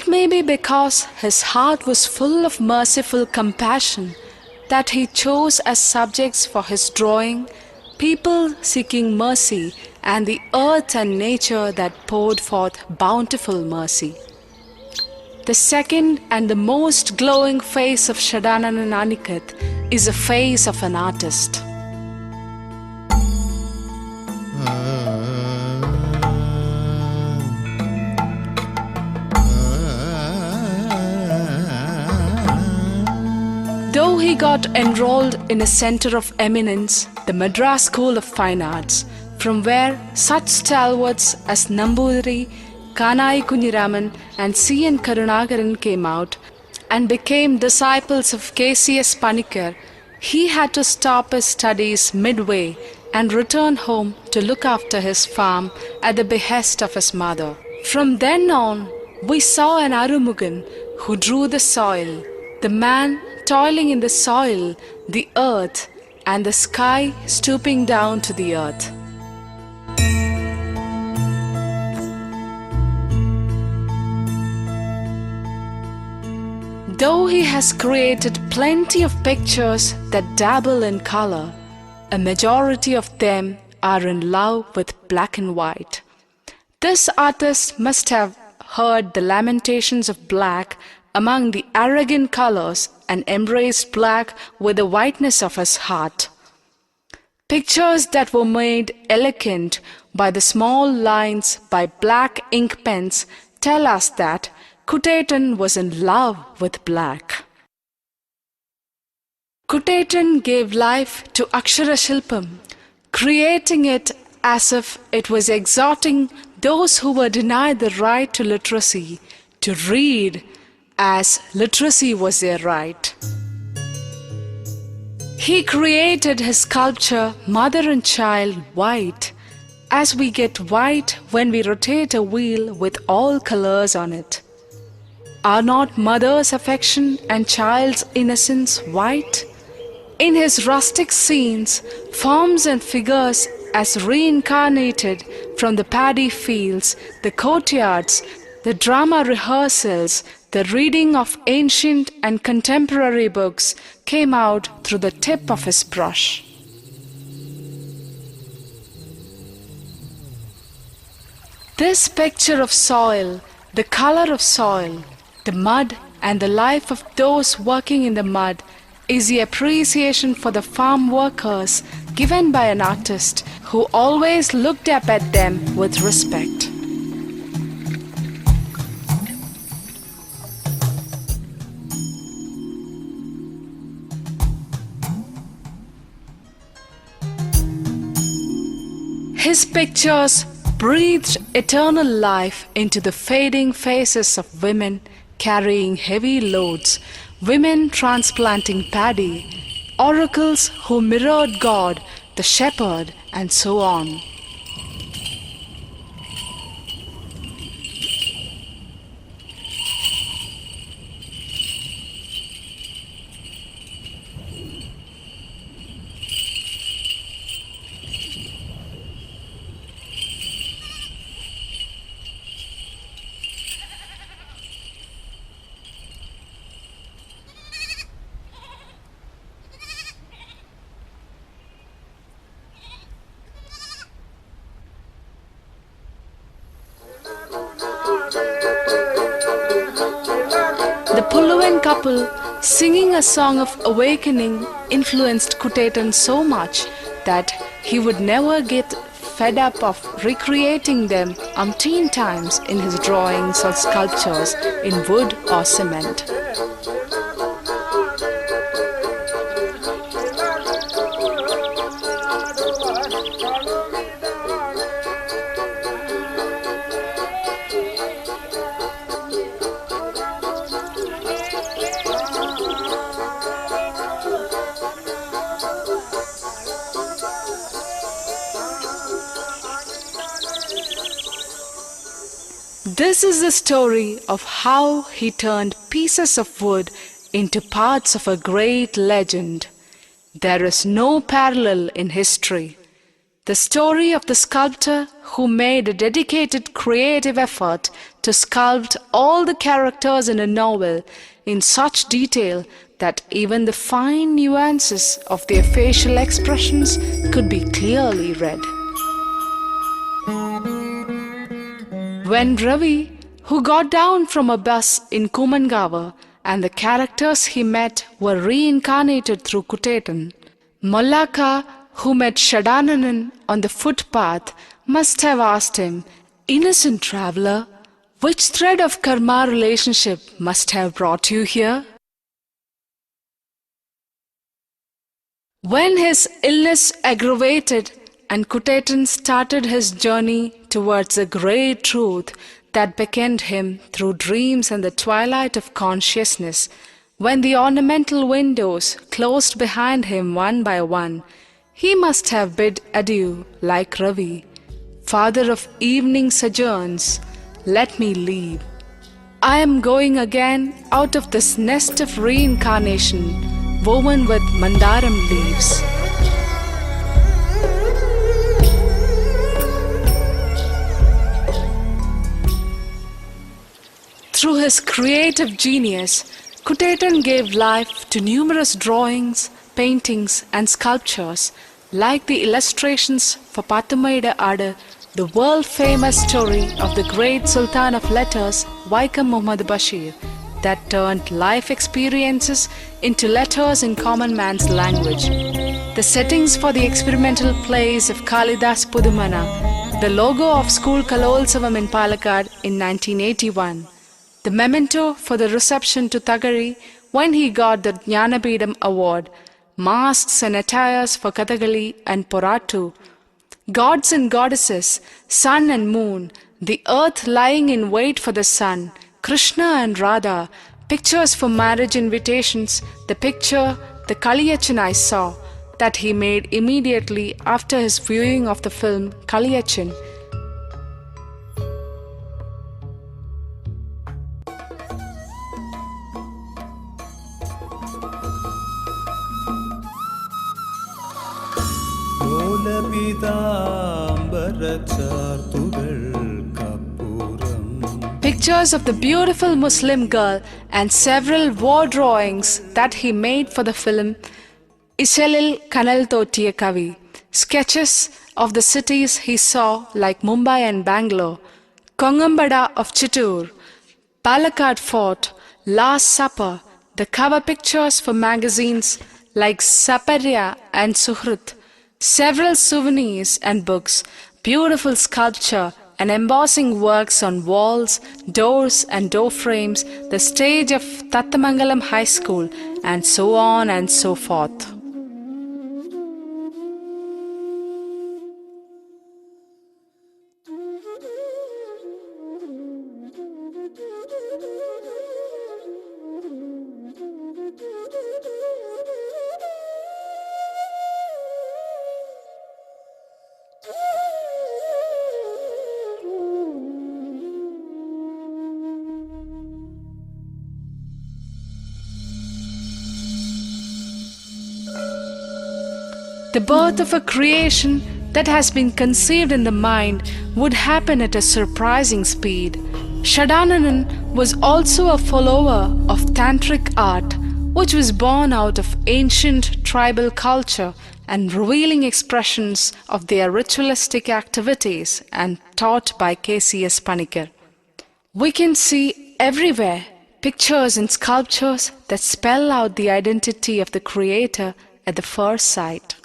It may be because his heart was full of merciful compassion that he chose as subjects for his drawing people seeking mercy and the earth and nature that poured forth bountiful mercy. The second and the most glowing face of Shadananananik is the face of an artist. Though he got enrolled in a center of eminence, the Madras School of Fine Arts, from where such stalwarts as Nambudiri, Kanai Kunyiraman and C.N. Karunagaran came out and became disciples of K.C.S. Panikkar, he had to stop his studies midway and return home to look after his farm at the behest of his mother. From then on, we saw an Arumugan who drew the soil, the man toiling in the soil, the earth, and the sky stooping down to the earth. Though he has created plenty of pictures that dabble in color, a majority of them are in love with black and white. This artist must have heard the lamentations of black among the arrogant colors and embraced black with the whiteness of his heart. Pictures that were made elegant by the small lines by black ink pens tell us that Kutaitan was in love with black. Kutaitan gave life to Akshara Shilpam, creating it as if it was exhorting those who were denied the right to literacy to read as literacy was their right. He created his sculpture Mother and Child white, as we get white when we rotate a wheel with all colors on it. Are not mother's affection and child's innocence white? In his rustic scenes, forms and figures as reincarnated from the paddy fields, the courtyards, the drama rehearsals, the reading of ancient and contemporary books came out through the tip of his brush. This picture of soil, the color of soil, the mud and the life of those working in the mud is the appreciation for the farm workers given by an artist who always looked up at them with respect. His pictures breathed eternal life into the fading faces of women carrying heavy loads, women transplanting paddy, oracles who mirrored God, the shepherd, and so on. The Pulluvan couple singing a song of awakening influenced Kutaitan so much that he would never get fed up of recreating them umpteen times in his drawings or sculptures in wood or cement. This is the story of how he turned pieces of wood into parts of a great legend. There is no parallel in history. The story of the sculptor who made a dedicated creative effort to sculpt all the characters in a novel in such detail that even the fine nuances of their facial expressions could be clearly read. When Ravi, who got down from a bus in Kumangava, and the characters he met were reincarnated through Kutetan, Mollaka, who met Shadananan on the footpath, must have asked him, "Innocent traveller, which thread of karma relationship must have brought you here?" When his illness aggravated and Kutetan started his journey towards a great truth that beckoned him through dreams and the twilight of consciousness, when the ornamental windows closed behind him one by one, he must have bid adieu like Ravi, "Father of evening sojourns, let me leave. I am going again out of this nest of reincarnation, woven with mandaram leaves." Through his creative genius, Kutetan gave life to numerous drawings, paintings, and sculptures, like the illustrations for Pathumaida Adu, the world-famous story of the great Sultan of Letters, Vaikam Muhammad Bashir, that turned life experiences into letters in common man's language. The settings for the experimental plays of Kalidas Pudumana, the logo of School Kalolsavam in Palakkad in 1981, the memento for the reception to Thagari when he got the Jnanapidam Award, masks and attires for Kathakali and Porattu, gods and goddesses, sun and moon, the earth lying in wait for the sun, Krishna and Radha, pictures for marriage invitations, the picture, the Kaliyachan I saw, that he made immediately after his viewing of the film Kaliyachan. Pictures of the beautiful Muslim girl and several war drawings that he made for the film Iselil Kanal Thotiya Kavi, sketches of the cities he saw like Mumbai and Bangalore, Kongambada of Chittoor, Palakkad Fort, Last Supper, the cover pictures for magazines like Saparya and Suhrut, several souvenirs and books, beautiful sculpture and embossing works on walls, doors and door frames, the stage of Tattamangalam High School, and so on and so forth. The birth of a creation that has been conceived in the mind would happen at a surprising speed. Shadananan was also a follower of tantric art, which was born out of ancient tribal culture and revealing expressions of their ritualistic activities and taught by K.C.S. Panikkar. We can see everywhere pictures and sculptures that spell out the identity of the Creator at the first sight.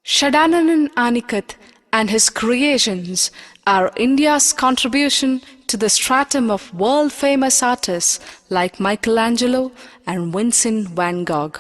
Shadananan Anikat and his creations are India's contribution to the stratum of world-famous artists like Michelangelo and Vincent van Gogh.